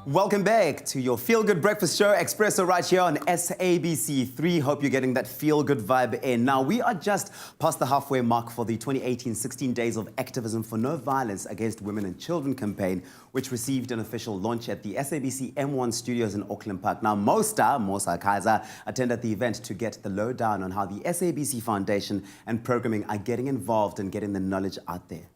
Welcome back to your Feel Good Breakfast Show, Expresso, right here on SABC 3. Hope you're getting that feel good vibe in. Now, we are just past the halfway mark for the 2018 16 Days of Activism for No Violence Against Women and Children campaign, which received an official launch at the SABC M1 studios in Auckland Park. Now, Mosa Kaiser attended the event to get the lowdown on how the SABC Foundation and programming are getting involved and getting the knowledge out there.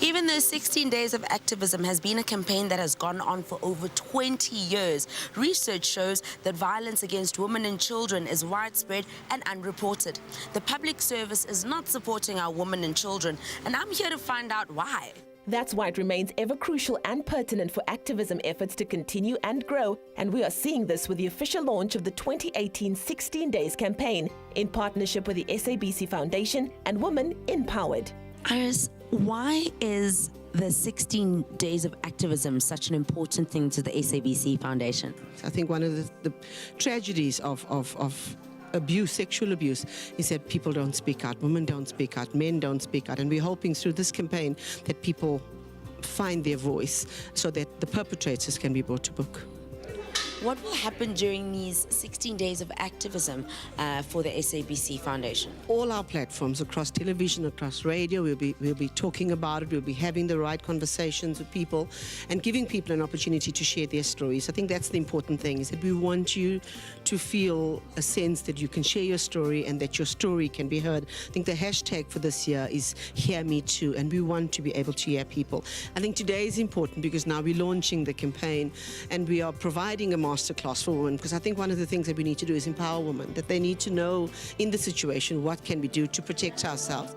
Even though 16 Days of Activism has been a campaign that has gone on for over 20 years, research shows that violence against women and children is widespread and unreported. The public service is not supporting our women and children, and I'm here to find out why. That's why it remains ever crucial and pertinent for activism efforts to continue and grow, and we are seeing this with the official launch of the 2018 16 Days campaign in partnership with the SABC Foundation and Woman INpowered. Iris, why is the 16 Days of Activism such an important thing to the SABC Foundation? I think one of the tragedies of abuse, sexual abuse, is that people don't speak out, women don't speak out, men don't speak out, and we're hoping through this campaign that people find their voice so that the perpetrators can be brought to book. What will happen during these 16 Days of Activism for the SABC Foundation? All our platforms across television, across radio, we'll be talking about it, we'll be having the right conversations with people and giving people an opportunity to share their stories. I think that's the important thing, is that we want you to feel a sense that you can share your story and that your story can be heard. I think the hashtag for this year is Hear Me Too, and we want to be able to hear people. I think today is important because now we're launching the campaign and we are providing a masterclass for women, because I think one of the things that we need to do is empower women, that they need to know in the situation what can we do to protect ourselves.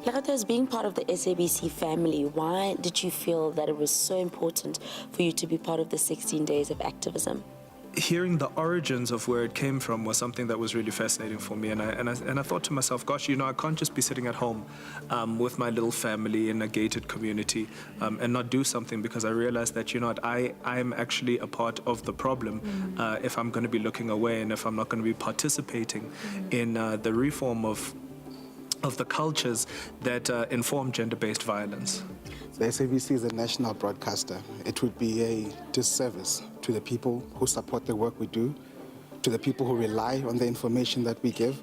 Lerato, as being part of the SABC family, why did you feel that it was so important for you to be part of the 16 Days of Activism? Hearing the origins of where it came from was something that was really fascinating for me, and I thought to myself, gosh, you know, I can't just be sitting at home with my little family in a gated community and not do something, because I realized that, you know what, I am actually a part of the problem if I'm going to be looking away and if I'm not going to be participating in the reform of the cultures that inform gender-based violence. The SABC is a national broadcaster. It would be a disservice to the people who support the work we do, to the people who rely on the information that we give,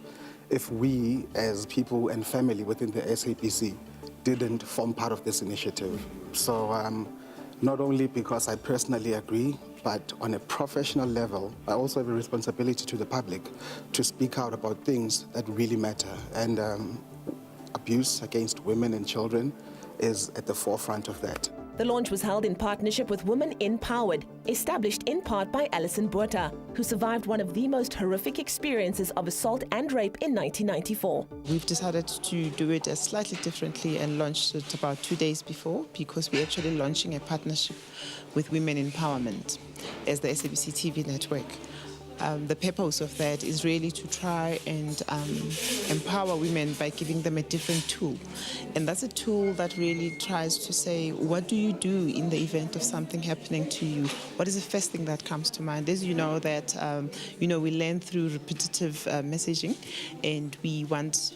if we as people and family within the SABC didn't form part of this initiative. So not only because I personally agree, but on a professional level, I also have a responsibility to the public to speak out about things that really matter. And abuse against women and children is at the forefront of that. The launch was held in partnership with Woman INpowered, established in part by Alison Botha, who survived one of the most horrific experiences of assault and rape in 1994. We've decided to do it slightly differently and launched it about 2 days before, because we're actually launching a partnership with Women Empowerment as the SABC TV network. The purpose of that is really to try and empower women by giving them a different tool. And that's a tool that really tries to say, what do you do in the event of something happening to you? What is the first thing that comes to mind? As you know, that we learn through repetitive messaging, and we want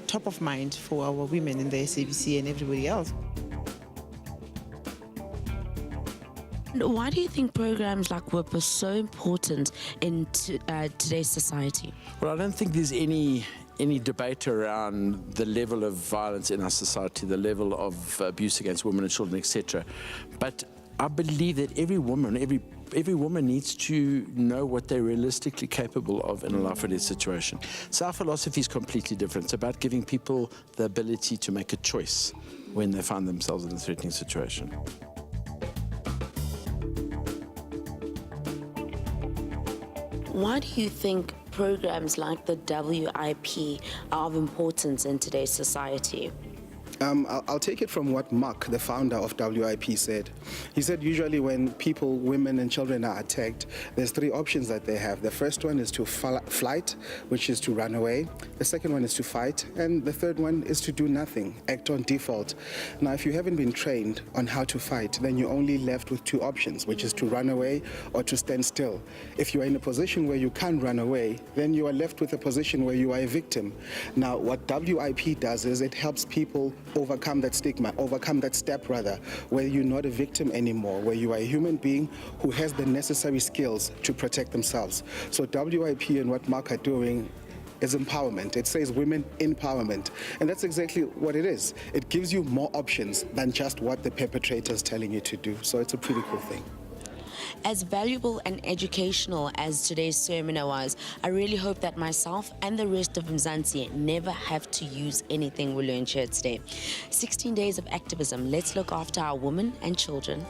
top of mind for our women in the SABC and everybody else. Why do you think programs like WIP are so important in today's society? Well, I don't think there's any debate around the level of violence in our society, the level of abuse against women and children, etc. But I believe that every woman needs to know what they're realistically capable of in a life or death situation. So our philosophy is completely different. It's about giving people the ability to make a choice when they find themselves in a threatening situation. Why do you think programs like the WIP are of importance in today's society? I'll take it from what Mark, the founder of WIP, said. He said usually when people, women and children are attacked, there's three options that they have. The first one is to flight, which is to run away. The second one is to fight. And the third one is to do nothing, act on default. Now, if you haven't been trained on how to fight, then you're only left with two options, which is to run away or to stand still. If you are in a position where you can't run away, then you are left with a position where you are a victim. Now, what WIP does is it helps people overcome that stigma, overcome that step rather, where you're not a victim anymore, where you are a human being who has the necessary skills to protect themselves. So WIP and what Mark are doing is empowerment. It says women empowerment. And that's exactly what it is. It gives you more options than just what the perpetrator is telling you to do. So it's a pretty cool thing. As valuable and educational as today's seminar was, I really hope that myself and the rest of Mzansi never have to use anything we learned here today. 16 days of activism. Let's look after our women and children.